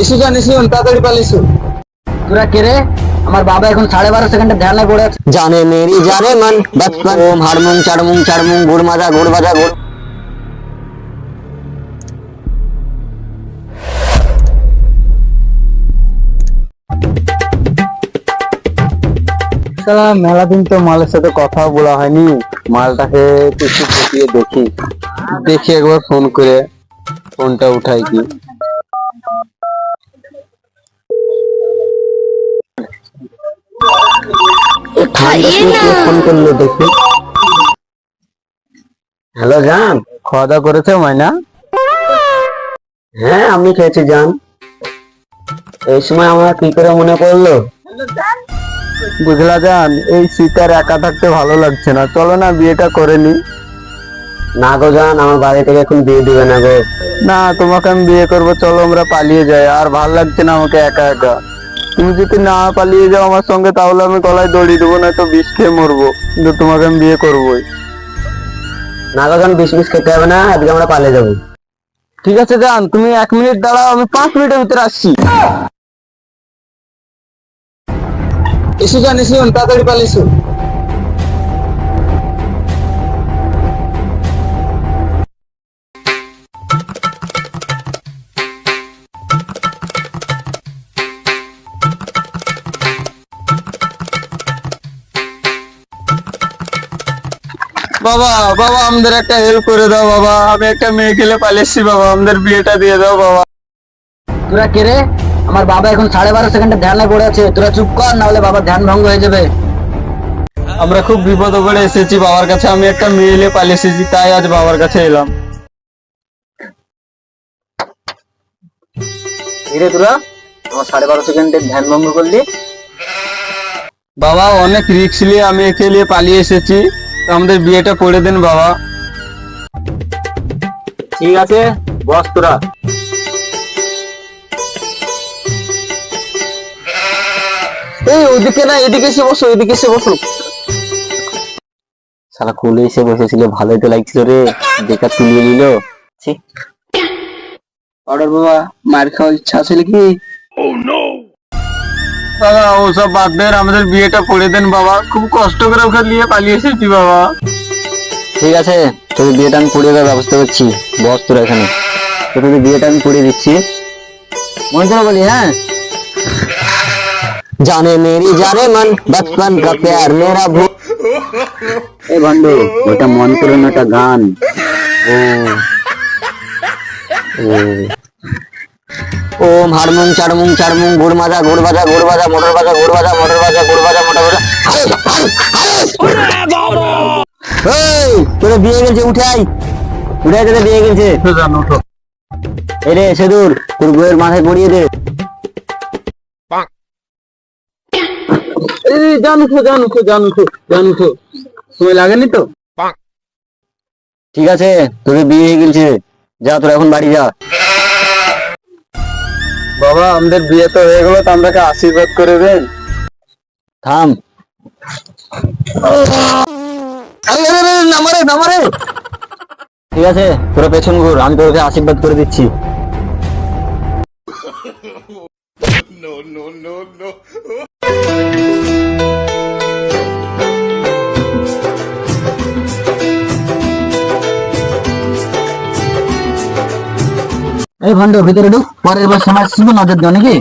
এসে যান এসে যান তাড়াতাড়ি পালিয়েছো। তোরা কে রে? আমার বাবা এখন 12.5 সেকেন্ডে ধ্যানে পড়ে আছে। जाने मेरी जाने मन बचपन ओम हरमुंग चढ़मुंग गुड़ मजा गुड़। সালা মেলা দিন তো মালের সাথে কথা বলা হয়নি, মালটাকে একটু পটিয়ে দেখি একবার ফোন করে, ফোনটা উঠাই কি। ফোন করলো দেখি। হ্যালো জান, খাওয়া দাওয়া করেছো মাইনা? হ্যাঁ আমি খেয়েছি জান। এই সময় আমার কি করে মনে পড়লো? বুঝলা জান, এই শীতের একা থাকতে ভালো লাগছে না, চলো না বিয়েটা করে নি। না গো জান, আমার বাড়ি থেকে এখন বিয়ে দিবে না গো। না তোমাকে আমি বিয়ে করবো, চলো আমরা পালিয়ে যাই, আর ভালো লাগছে না আমাকে একা একা। তুমি যদি না পালিয়ে যাও আমার সঙ্গে তাহলে আমি গলায় দড়ি দেবো, না তো বিষ খেয়ে মরবো, কিন্তু তোমাকে আমি বিয়ে করবোই। না গো জান, বিষ খেতে হবে না, আজকে আমরা পালিয়ে যাবো। ঠিক আছে জান, তুমি 1 মিনিট দাঁড়াও, আমি 5 মিনিটের ভিতরে আসছি। এসে যান তাড়াতাড়ি পালিয়েছো। বাবা বাবা আমাদের একটা হেল্প করে দাও বাবা, আমি একটা মেয়ে খেলে পালিয়েছি বাবা, আমাদের বিয়েটা দিয়ে দাও বাবা। তোরা কে রে? আমার বাবা এখন 12.5 সেকেন্ডে ধ্যানে পড়ে আছে। তোরা চুপ কর, না হলে বাবার ধ্যান ভঙ্গ হয়ে যাবে। আমরা খুব বিপদ করে এসেছি বাবার কাছে, আমি একটা মেয়ে এলে পালিয়ে এসেছি, তাই আজ বাবার কাছে এলাম। ধীরে তোরা আমার 12.5 সেকেন্ডে ধ্যান ভঙ্গ করলি। বাবা অনেক রিস্ক নিয়ে আমি একে নিয়ে পালিয়ে এসেছি, তো আমাদের বিয়েটা করে দেন বাবা। ঠিক আছে বস তোরা। এই ওইদিকে না, এদিকে এসে বসো, এদিকে এসে বসো। সারা কোলে এসে বসেছিল, ভালোই তো লাগছিল রে, বেকার তুলিয়ে নিল। অর্ডার বাবা, মার খাওয়ার ইচ্ছা আছে কি? বাবা ওসব বাদ দেন, আমাদের বিয়েটা করে দেন বাবা, খুব কষ্ট করে ওখানে নিয়ে পালিয়ে এসেছি বাবা। ঠিক আছে, তোদের বিয়েটা আমি পড়িয়ে দেওয়ার ব্যবস্থা করছি, বস তোরা এখানে। তোদের বিয়েটা আমি পড়িয়ে দিচ্ছি, মনে করে বলি। হ্যাঁ, जाने मेरी जाने मन बचपन का प्यार मेरा भूल। এই ভান্ডু, ওটা মন করে না, একটা গান। ओम हरमुंग चढ़मुंग गुड़ मजा मोटर बाजा मोटर बाजा। তোরে বিয়ে গেছে, উঠাই তোদের বিয়ে গেছে। এরে সেদুর, তোর বইয়ের মাথায় পড়িয়ে দে। জানুছো সময় লাগেনি তো? ঠিক আছে, তোদের বিয়ে হয়ে গেছে, যা তোরা এখন বাড়ি যা। বাবা আমাদের বিয়ে তো হয়ে গেল, তো আমরাকে আশীর্বাদ করে দেন। থাম, নামারে। ঠিক আছে, তোরা পেছন ঘুর, আমি তোকে আশীর্বাদ করে দিচ্ছি। এই ভান্ডু ভিতরে ঢুক, পরের বার সময় শুধু নজর দিও নাকি?